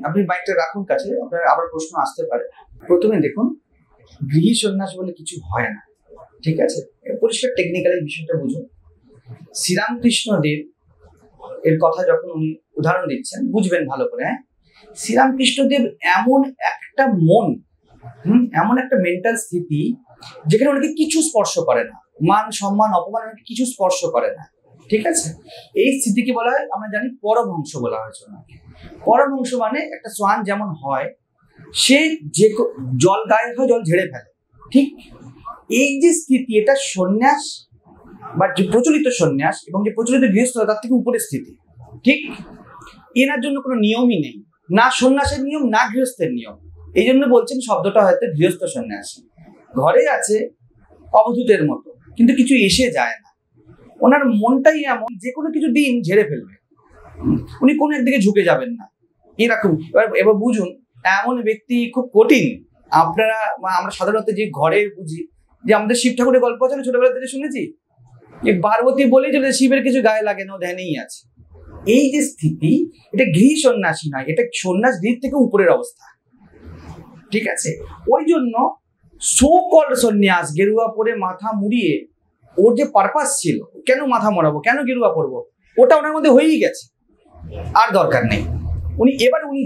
আপনি বাইকটা রাখুন কাছে, আপনার আবার প্রশ্ন আসতে পারে। প্রথমে দেখুন, গৃহী সন্ন্যাস বলে কিছু হয় না, ঠিক আছে? পরিষ্কার টেকনিক্যালি বিষয়টা বুঝুন। শ্রীরামকৃষ্ণদেব এর কথা যখন উনি উদাহরণ দিচ্ছেন, বুঝবেন ভালো করে। হ্যাঁ, শ্রীরামকৃষ্ণদেব এমন একটা মন, এমন একটা মেন্টাল স্থিতি যেখানে ওনাকে কিছু স্পর্শ করে না, মান সম্মান অপমান কিছু স্পর্শ করে না, ঠিক আছে? এই স্থিতিকে বলা হয়, আমরা জানি, পরমহংস বলা হয়েছে ওনাকে। পরমহংস মানে একটা সোয়ান যেমন হয়, সে যে জল গায়ে হয় জল ঝেড়ে ফেলে, ঠিক? এই যে স্থিতি, এটা সন্ন্যাস বা যে প্রচলিত সন্ন্যাস এবং যে প্রচলিত গৃহস্থ তার থেকে উপরের স্থিতি, ঠিক? এনার জন্য কোনো নিয়মই নেই, না সন্ন্যাসের নিয়ম না গৃহস্থের নিয়ম। এই জন্য বলছেন শব্দটা হয়তো গৃহস্থ সন্ন্যাসী। ঘরে আছে অবধূতের মতো, কিন্তু কিছু এসে যায় না। ওনার মনটাই এমন, যে কোনো কিছু দিন ঝেড়ে ফেলবে, উনি কোনো একদিকে ঝুঁকে যাবেন না, এরকম। এবার বুঝুন, এমন ব্যক্তি খুব কঠিন। আমরা সাধারণত যে ঘরে বুঝি, যে আমাদের শিব ঠাকুরের গল্প আছে না, ছোটবেলা থেকে শুনেছি, যে পার্বতী বলেই যে শিবের কিছু গায়ে লাগে না, ও ধ্যানেই আছে। এই যে স্থিতি, এটা গৃহী সন্ন্যাসী নয়, এটা সন্ন্যাস গৃহ থেকে উপরের অবস্থা, ঠিক আছে? ওই জন্য সো কল্ড সন্ন্যাস, গেরুয়া পরে মাথা মুড়িয়ে, ওর যে পারপাস ছিল, কেন মাথা মোড়াবো, কেন গেরুয়া পরবো, ওটা ওনার মধ্যে হয়েই গেছে, আর দরকার নেই। উনি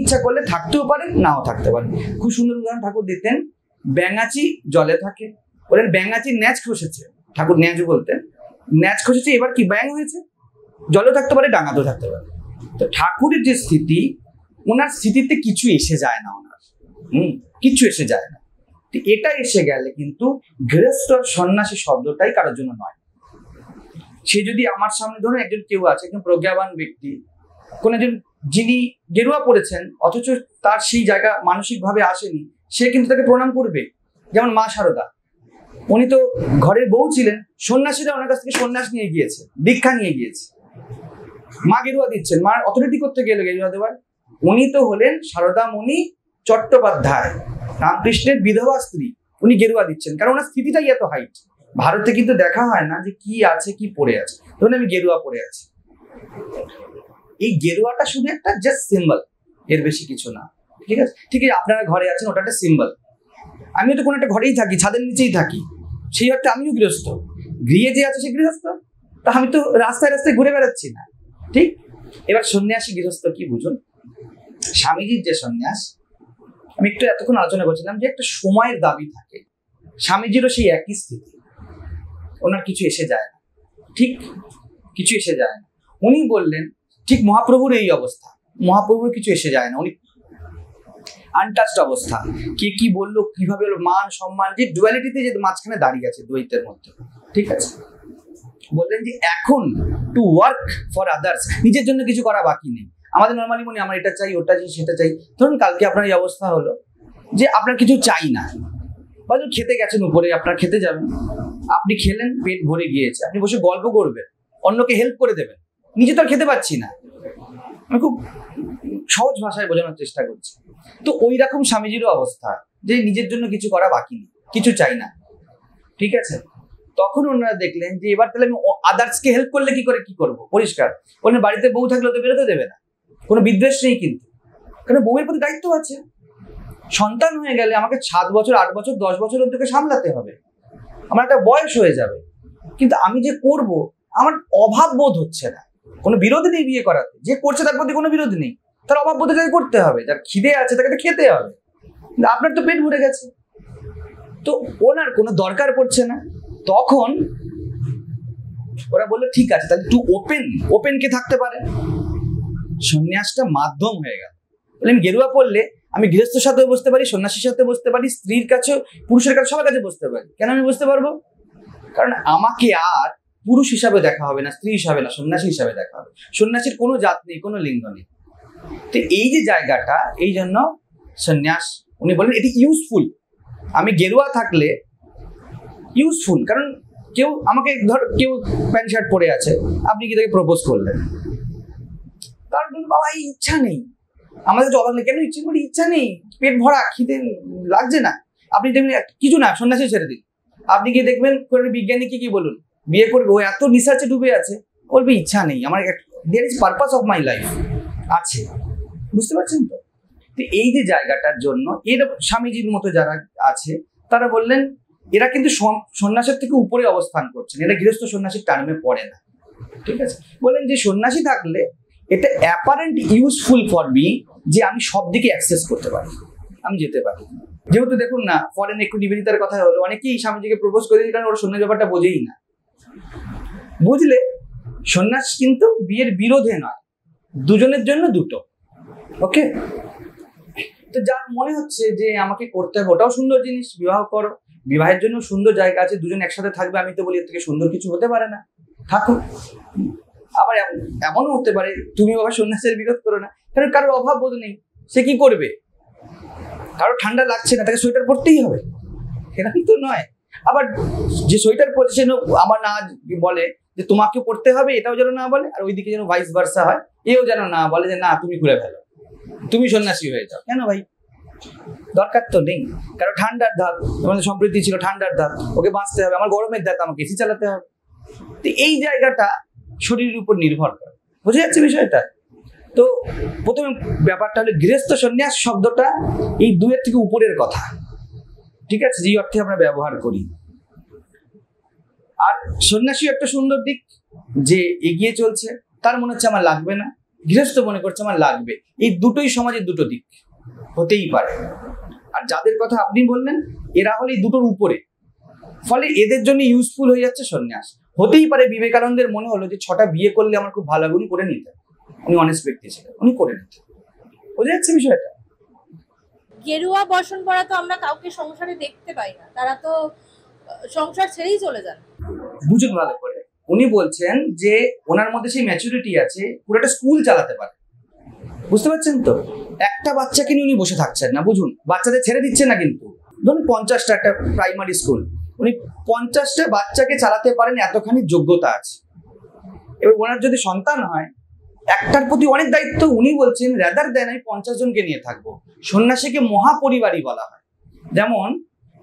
ইচ্ছা করলে থাকতেও পারেন, নাও থাকতে পারেন। খুব সুন্দর উদাহরণ ঠাকুর দিতেন, ব্যাঙাচি জলে থাকে, বলেন ব্যাঙাচি ন্যাচ খসেছে, ঠাকুর ন্যাচ বলতেন, ন্যাচ খসেছে, এবার কি ব্যাঙ হয়েছে, জলেও থাকতে পারে, ডাঙাতেও থাকতে পারে। তো ঠাকুরের যে স্থিতি, ওনার স্থিতিতে কিছু এসে যায় না, ওনার কিছু এসে যায় না। এটা এসে গেলে কিন্তু গৃহস্থ সন্ন্যাসী শব্দটাই কারোর জন্য নয়। সে যদি আমার সামনে, ধরুন একজন কেউ আছে, একজন প্রজ্ঞাবান ব্যক্তি, কোন একজন যিনি গেরুয়া পড়েছেন, অথচ তার সেই জায়গা মানসিক ভাবে আসেনি, সে কিন্তু তাকে প্রণাম করবে। যেমন মা শারদা, উনি তো ঘরের বউ ছিলেন, সন্ন্যাসীরা ওনার কাছ থেকে সন্ন্যাস নিয়ে গিয়েছে, দীক্ষা নিয়ে গিয়েছে। মা গেরুয়া দিচ্ছেন, মার অথরিটি করতে গেল গেরুয়া দেওয়ার। উনি তো হলেন শারদামণি চট্টোপাধ্যায়, রামকৃষ্ণের বিধবা স্ত্রী, উনি গেরুয়া দিচ্ছেন, কারণ ওনার স্থিতিটাই এত হাইট। ভারতে কিন্তু দেখা হয় না যে কি আছে, কি পড়ে আছে। ধরুন আমি গেরুয়া পড়ে আছি, এই গেরুয়াটা শুধু একটা জাস্ট সিম্বল, এর বেশি কিছু না, ঠিক আছে? ঠিক আছে, আপনারা ঘরে আছেন, ওটা একটা সিম্বল। আমিও তো কোনো একটা ঘরেই থাকি, ছাদের নিচেই থাকি, সেই অর্থে আমিও গৃহস্থ। গৃহে যে আছে সে গৃহস্থ, তা আমি তো রাস্তায় রাস্তায় ঘুরে বেড়াচ্ছি না, ঠিক? এবার সন্ন্যাসী গৃহস্থ কি বুঝুন। স্বামীজির যে সন্ন্যাস, আমি একটু এতক্ষণ আলোচনা করছিলাম যে একটা সময়ের দাবি থাকে, স্বামীজিরও সেই একই স্থিতি, ওনার কিছু এসে যায় না, ঠিক? কিছু এসে যায় না। উনি বললেন ঠিক মহাপ্রভুর এই অবস্থা, মহাপ্রভুর কিছু এসে যায় না, উনি আনটাচড অবস্থা। কে কি বললো, কিভাবে হলো, মান সম্মান, যে ডুয়ালিটিতে যে মাঝখানে দাঁড়িয়ে আছে, দ্বৈতের মধ্যে, ঠিক আছে? বললেন যে এখন টু ওয়ার্ক ফর আদার্স, নিজের জন্য কিছু করা বাকি নেই। আমাদের নর্মালি মনে আমার এটা চাই, ওটা চাই, সেটা চাই। ধরুন কালকে আপনার এই অবস্থা হলো যে আপনার কিছু চাই না, বা খেতে গেছেন উপরে, আপনার খেতে যাবেন, আপনি খেলেন, পেট ভরে গিয়েছে, আপনি বসে গল্প করবেন, অন্যকে হেল্প করে দেবেন, নিজে তো আর খেতে পাচ্ছি না। আমি খুব সহজ ভাষায় বোঝানোর চেষ্টা করছি। তো ওই রকম স্বামীজিরও অবস্থা, যে নিজের জন্য কিছু করা বাকি নেই, কিছু চাই না, ঠিক আছে? তখন ওনারা দেখলেন যে এবার তাহলে আমি আদার্সকে হেল্প করলে কি করে, কি করবো? পরিষ্কার বলেন, বাড়িতে বউ থাকলে তো বেরোতে দেবে না, কোনো বিদ্বেষ নেই, কিন্তু কারণ বউয়ের প্রতি দায়িত্ব আছে। সন্তান হয়ে গেলে আমাকে 7 বছর 8 বছর 10 বছর ওদেরকে সামলাতে হবে, আমার একটা বয়স হয়ে যাবে, কিন্তু আমি যে করব আমার অভাব বোধ হচ্ছে না। কোনো বিরোধ নেই বিয়ে করাতে, যে করছে তার প্রতি কোনো বিরোধ নেই, তার অভাব বোধ তাকে করতে হবে, যার খিদে আছে তাকে তো খেতে হবে, আপনার তো পেট ভরে গেছে, তো ওনার কোনো দরকার পড়ছে না। তখন ওরা বললো ঠিক আছে, তাহলে টু ওপেন কে থাকতে পারে, সন্ন্যাসটা মাধ্যম হয়ে গেল। বললেন গেরুয়া পড়লে আমি গৃহস্থর সাথে বসতে পারি, সন্ন্যাসীর সাথে বসতে পারি, স্ত্রীর কাছে, পুরুষের কাছে, সবার কাছে বসতে পারি। কেন আমি বুঝতে পারবো? কারণ আমাকে আর পুরুষ হিসাবে দেখা হবে না, স্ত্রী হিসাবে না, সন্ন্যাসী হিসাবে দেখা হবে। সন্ন্যাসীর কোনো জাত নেই, কোনো লিঙ্গ নেই। তো এই যে জায়গাটা, এই জন্য সন্ন্যাস উনি বলেন এটি ইউজফুল। আমি গেরুয়া থাকলে ইউজফুল, কারণ কেউ আমাকে, ধর কেউ প্যান্ট শার্ট পরে আছে, আপনি কি তাকে প্রপোজ করলেন, তার জন্য বাবা এই ইচ্ছা নেই, আমাদের অবাক নেই, কেন ইচ্ছে করি, ইচ্ছা নেই, পেট ভরা, খিদে লাগছে না, আপনি দেখবেন কিছু না, সন্ন্যাসী ছেড়ে দিন, আপনি গিয়ে দেখবেন কোনো বিজ্ঞানীকে কি বলুন বিয়ে করবে, ও এত রিসার্চে ডুবে আছে, বলবে ইচ্ছা নেই আমার, there is purpose of my life আছে। বুঝতে পারছেন তো? এই যে জায়গাটার জন্য এর স্বামীজির মতো যারা আছে তারা বললেন এরা কিন্তু সন্ন্যাসের থেকে উপরে অবস্থান করছেন, এরা গৃহস্থ সন্ন্যাসীর টার্মে পড়ে না। ঠিক আছে, বললেন যে সন্ন্যাসী থাকলে এটা অ্যাপারেন্ট ইউজফুল ফর মি, যে আমি সব দিকে অ্যাক্সেস করতে পারি, আমি যেতে পারি। যেহেতু দেখুন না, ফরেন একটু নিবেদিতার কথা হলো, অনেকেই স্বামীজিকে প্রপোজ করে দিন, কারণ ওরা সন্ন্যাস ব্যাপারটা বোঝেই না। বুঝলে সন্ন্যাস কিন্তু বিয়ের বিরোধে নয়, দুজনের জন্য দুটো। ওকে, তো যার মনে হচ্ছে যে আমাকে করতে হবে, ওটাও সুন্দর জিনিস, বিবাহ করো, বিবাহের জন্য সুন্দর জায়গা আছে, দুজন একসাথে থাকবে, আমি তো বলি এর থেকে সুন্দর কিছু হতে পারে না, থাকো। আবার এমনও হতে পারে তুমি বাবা সন্ন্যাসের বিরোধ করো না, কারণ কারোর অভাব বোধ নেই, সে কি করবে, কারো ঠান্ডা লাগছে না, তাকে সোয়েটার পরতেই হবে, এরকম তো নয়। আবার যে সোয়েটার পরছে সে আমার না বলে যে তোমাকে পড়তে হবে, এটাও যেন না বলে, আর ওইদিকে যেন ভাইস ভার্সা হয়, এও যেন না বলে যে না তুমি খুলে ফেলো, তুমি সন্ন্যাসী হয়ে যাও। কেন ভাই, দরকার তো নেই। কারণ ঠান্ডার ধাত, আমাদের সম্প্রীতি ছিল ঠান্ডার ধাত, ওকে বাঁচতে হবে, আমার গরমের ধাত, আমাকে এসি চালাতে হবে। তো এই জায়গাটা শরীরের উপর নির্ভর করে, বুঝে যাচ্ছে বিষয়টা? তো প্রথমে ব্যাপারটা হলো গৃহস্থ সন্ন্যাস শব্দটা এই দুয়ের থেকে উপরের কথা, ঠিক আছে, যে অর্থে আমরা ব্যবহার করি। আর সন্ন্যাসী একটা সুন্দর দিক যে এগিয়ে চলছে, তার মনে হচ্ছে আমার লাগবে না, গৃহস্থ মনে করছে আমার লাগবে, এই দুটোই সমাজের দুটো দিক হতেই পারে। আর যাদের কথা আপনি বললেন এরা হলে এই দুটোর উপরে, ফলে এদের জন্য ইউজফুল হয়ে যাচ্ছে সন্ন্যাস। হতেই পারে বিবেকানন্দের মনে হলো যে 6টা বিয়ে করলে আমার খুব ভালো, উনি করে নিতেন, উনি অনেস্ট ব্যক্তি ছিলেন, উনি করে নিতেন। বুঝে যাচ্ছে বিষয়টা? গেরুয়া বসন পরা তো আমরা কাউকে সংসারে দেখতে পাই না, তারা তো সংসার ছেড়েই চলে যান। বুঝুন ভালো করে, উনি বলছেন যে ওনার মধ্যে সেই ম্যাচুরিটি আছে, পুরোটা স্কুল চালাতে পারে। বুঝতে পারছেন তো? একটা বাচ্চাকে নিয়ে উনি বসে থাকছেন না, বুঝুন, বাচ্চাদের ছেড়ে দিচ্ছেন না, কিন্তু ধরুন 50টা একটা প্রাইমারি স্কুল, উনি 50টা বাচ্চাকে চালাতে পারেন, এতখানি যোগ্যতা আছে। এবার ওনার যদি সন্তান হয়, একটার প্রতি অনেক দায়িত্ব, উনি বলছেন রাদার দেন আমি 50 জনকে নিয়ে থাকবো। সন্ন্যাসীকে মহাপরিবারই বলা হয়। যেমন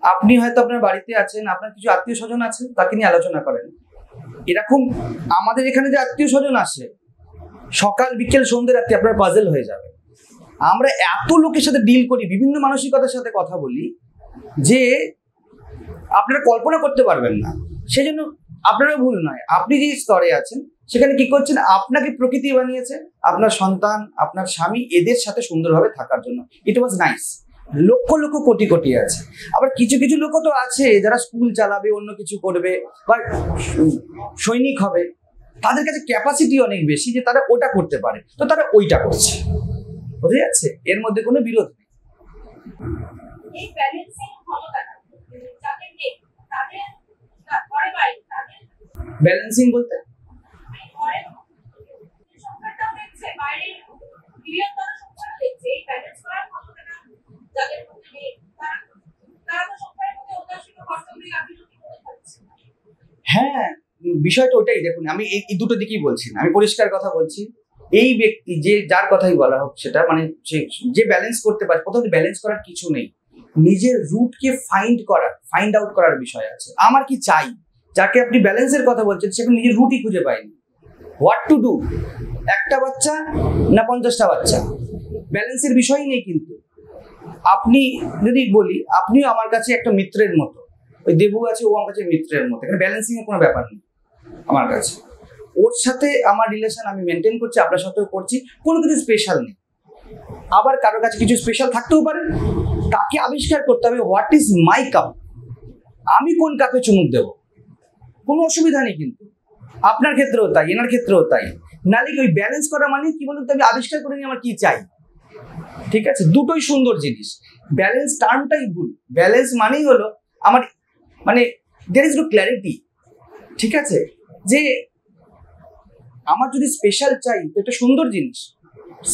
আপনি হয়তো আপনার বাড়িতে আছেন, আপনার কিছু আত্মীয় স্বজন আছে, তাকে নিয়ে আলোচনা করেন। এরকম আমাদের এখানে যে আত্মীয় স্বজন আসে, সকাল বিকেল সন্ধ্যে রাত্রি আপনার পাজল হয়ে যাবে। আমরা এত লোকের সাথে ডিল করি, বিভিন্ন মানসিকতার সাথে কথা বলি, যে আপনারা কল্পনা করতে পারবেন না। সেজন্য আপনারও ভুল নয়, আপনি যে স্তরে আছেন সেখানে কি করছেন, আপনাকে প্রকৃতি বানিয়েছে, আপনার সন্তান, আপনার স্বামী, এদের সাথে সুন্দরভাবে থাকার জন্য। ইট ওয়াজ নাইস। লক্ষ লক্ষ কোটি কোটি আছে। আবার কিছু কিছু লোক তো আছে যারা স্কুল চালাবে, অন্য কিছু করবে, বা সৈনিক হবে, তাদের কাছে ক্যাপাসিটি অনেক বেশি যে তারা ওটা করতে পারে, তো তারা ওইটা করছে। বুঝে যাচ্ছে? এর মধ্যে কোনো বিরোধ নেই। ব্যালেন্সিং বলতে হ্যাঁ, বিষয়টা ওটাই। দেখুন, আমি এই দুটো দিকেই বলছি না, আমি পরিষ্কার কথা বলছি। এই ব্যক্তি যে যার কথাই বলা হোক, সেটা মানে যে ব্যালেন্স করতে পারে, প্রথমত ব্যালেন্স করার কিছু নেই, নিজের রুটকে ফাইন্ড আউট করার বিষয় আছে। আমার কি চাই, যাকে আপনি ব্যালেন্সের কথা বলছেন সেখানে নিজের রুটই খুঁজে পায়নি। হোয়াট টু ডু, একটা বাচ্চা না 50টা বাচ্চা, ব্যালেন্সের বিষয়ই নেই। কিন্তু আপনি যদি বলি, আপনিও আমার কাছে একটা মিত্রের মতো, ওই দেবু আছে, ও আমার কাছে মিত্রের মতো, এখানে ব্যালেন্সিং এর কোনো ব্যাপার নেই আমার কাছে। ওর সাথে আমার রিলেশন আমি মেনটেন করছি, আপনার সাথেও করছি, কোনো কিছু স্পেশাল নেই। আবার কারোর কাছে কিছু স্পেশাল থাকতেও পারে, তাকে আবিষ্কার করতে হবে হোয়াট ইজ মাই কাপ, আমি কোন কাপে চুমুক দেব, কোনো অসুবিধা নেই। কিন্তু আপনার ক্ষেত্রেও তাই, এনার ক্ষেত্রেও তাই। নালে ওই ব্যালেন্স করা মানে কি বলুন তো, আমি আবিষ্কার করে নিই আমার কি চাই। ঠিক আছে, দুটোই সুন্দর জিনিস। ব্যালেন্স টার্মটাই ভুল। ব্যালেন্স মানেই হলো আমার মানে দেয়ার ইজ নো ক্ল্যারিটি। ঠিক আছে, যে আমার যদি স্পেশাল চাই, তো এটা সুন্দর জিনিস।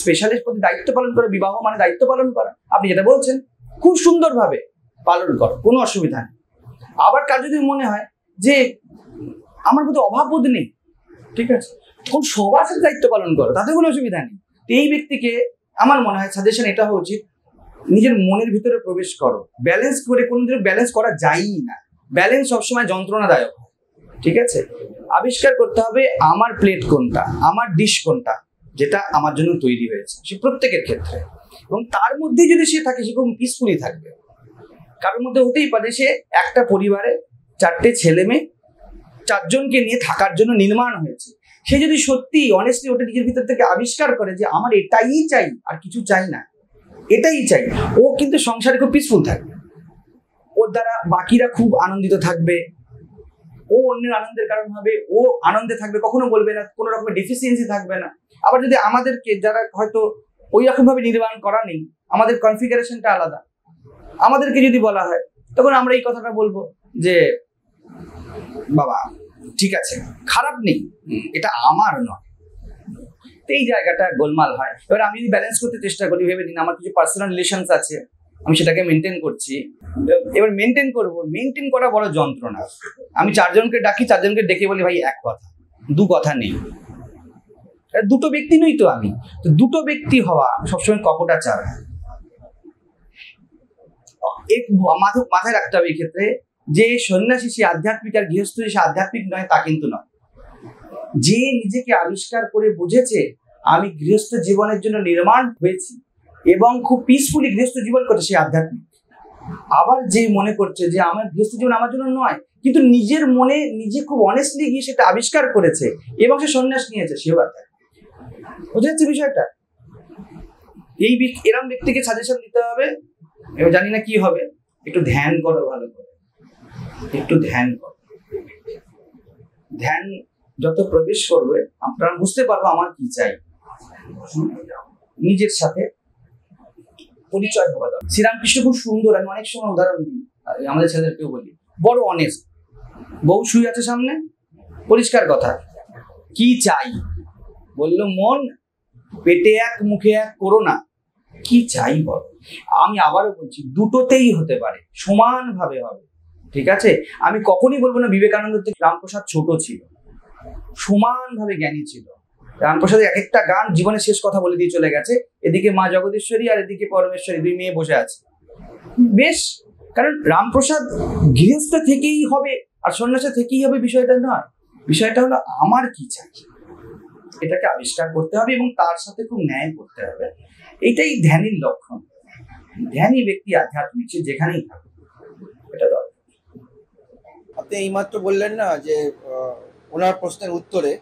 স্পেশালের প্রতি দায়িত্ব পালন করা, বিবাহ মানে দায়িত্ব পালন করা, আপনি যেটা বলছেন খুব সুন্দরভাবে পালন করো, কোনো অসুবিধা নেই। আবার কার যদি মনে হয় যে আমার মধ্যে অভাববোধ নেই, ঠিক আছে, তখন সবার সাথে দায়িত্ব পালন করো, তাতে কোনো অসুবিধা নেই। এই ব্যক্তিকে আমার মনে হয় সাজেশন এটা হওয়া উচিত, নিজের মনের ভিতরে প্রবেশ করো, ব্যালেন্স করে কোনোদিনও ব্যালেন্স করা যায়ই না, ব্যালেন্স সবসময় যন্ত্রণাদায়ক, ঠিক আছে? আবিষ্কার করতে হবে আমার প্লেট কোনটা, আমার ডিশ কোনটা, যেটা আমার জন্য তৈরি হয়েছে, সে প্রত্যেকের ক্ষেত্রে। এবং তার মধ্যে যদি সে থাকে, সে খুব পিসফুলি থাকবে। কারোর মধ্যে হতেই পারে সে একটা পরিবারে 4টে ছেলে মেয়ে, 4জনকে নিয়ে থাকার জন্য নির্মাণ হয়েছে। সে যদি সত্যি অনেস্টলি ওটা নিজের ভিতর থেকে আবিষ্কার করে যে আমার এটাই চাই, আর কিছু চাই না, এটাই চাই, ও কিন্তু সংসারে খুব পিসফুল থাকবে। ওর দ্বারা বাকিরা খুব আনন্দিত থাকবে, ও অন্যের আনন্দের কারণ হবে, ও আনন্দে থাকবে, কখনো বলবে না, কোনো রকমের ডিফিসিয়েন্সি থাকবে না। আবার যদি আমাদেরকে যারা হয়তো ওই রকম ভাবে নির্মাণ করা নেই, আমাদের কনফিগারেশনটা আলাদা, আমাদেরকে যদি বলা হয়, তখন আমরা এই কথাটা বলবো যে বাবা ঠিক আছে, খারাপ নেই, এটা আমার নয়। তো এই জায়গাটা গোলমাল হয়। এবার আমি যদি ব্যালেন্স করতে চেষ্টা করি, ভেবে নিন আমার কিছু পার্সোনাল রিলেশনস আছে, আমি সেটাকে মেনটেন করছি, এবার মেনটেন করা বড় যন্ত্রণা। আমি 4জনকে ডাকি, 4জনকে ডেকে বলি ভাই এক কথা, 2 কথা নেই। দুটো ব্যক্তি নই তো আমি, তো দুটো ব্যক্তি হওয়া সবসময় কপটাচার। মাথায় রাখতে হবে এই ক্ষেত্রে যে সন্ন্যাসী সে আধ্যাত্মিক আর গৃহস্থ সে আধ্যাত্মিক নয়, তা কিন্তু নয়। যে নিজেকে আবিষ্কার করে বুঝেছে আমি গৃহস্থ জীবনের জন্য নির্মাণ হয়েছি এবং খুব পিসফুলি গৃহস্থ জীবন করছে, সে আধ্যাত্মিক। আবার যে মনে করছে যে আমার গৃহস্থ জীবন আমার জন্য নয়, কিন্তু নিজের মনে নিজে খুব অনেস্টলি গিয়ে সেটা আবিষ্কার করেছে এবং সে সন্ন্যাস নিয়েছে, সেও আধ্যাত্মিক। বুঝে যাচ্ছে বিষয়টা? এরম ব্যক্তিকে সাজেশন দিতে হবে। এবার জানি না কি হবে, একটু ধ্যান করো, ভালো করে একটু ধ্যান করো। ধ্যান যত প্রবেশ করবে আপনারা বুঝতে পারবো আমার কি চাই, নিজের সাথে পরিচয় হওয়া দরকার। শ্রীরামকৃষ্ণ খুব সুন্দর, আমি অনেক সময় উদাহরণ দিই, আমাদের ছেলেদেরকেও বলি, বড় অনেস্ট। বউ শুয়ে আছে সামনে, পরিষ্কার কথা, কি চাই? বললো মন পেটে এক মুখে এক করো না, কি চাই বল। আমি আবারও বলছি, দুটোতেই হতে পারে, সমান ভাবে হবে, ঠিক আছে? আমি কখনই বলবো না বিবেকানন্দ থেকে রামপ্রসাদ ছোট ছিল, সমান ভাবে জ্ঞানী ছিল। রামপ্রসাদের এক একটা গান জীবনের শেষ কথা বলে দিয়ে চলে গেছে, এদিকে মা জগদীশ্বরী আর এদিকে পরমেশ্বরী, 2 মেয়ে বসে আছে, বেশ। কারণ রামপ্রসাদ গৃহস্থ থেকেই হবে আর সন্ন্যাসী থেকেই হবে বিষয়টা নয়, বিষয়টা হলো আমার কি চাই, এটাকে আবিষ্কার করতে হবে এবং তার সাথে খুব ন্যায় করতে হবে। এটাই ধ্যানের লক্ষণ। ধ্যানী ব্যক্তি আধ্যাত্মিক, সে যেখানেই থাকে, এটা দরকার। আপনি এইমাত্র বললেন না যে ওনার প্রশ্নের উত্তরে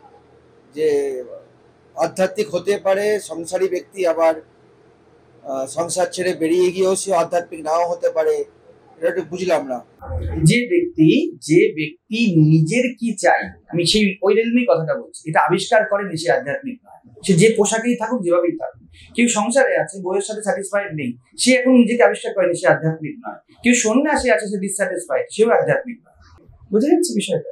যে আধ্যাত্মিক হতে পারে সংসারী ব্যক্তি, আবার সংসার ছেড়ে বেরিয়ে গিয়েও সে আধ্যাত্মিক নাও হতে পারে, এটা একটু বুঝলাম না। যে ব্যক্তি নিজের কি চাই, আমি সেই ওই রেলমেই কথাটা বলছি, এটা আবিষ্কার করেনি, সে আধ্যাত্মিক নয়। সে যে পোশাকেই থাকুক, যেভাবেই থাকুক। কেউ সংসারে আছে, বইয়ের সাথে স্যাটিসফাইড নেই, সে এখন নিজেকে আবিষ্কার করেনি, সে আধ্যাত্মিক নয়। কেউ সন্ন্যাসী আছে, সে ডিসস্যাটিসফাইড, সেও আধ্যাত্মিক নয়। বুঝে যাচ্ছে বিষয়টা?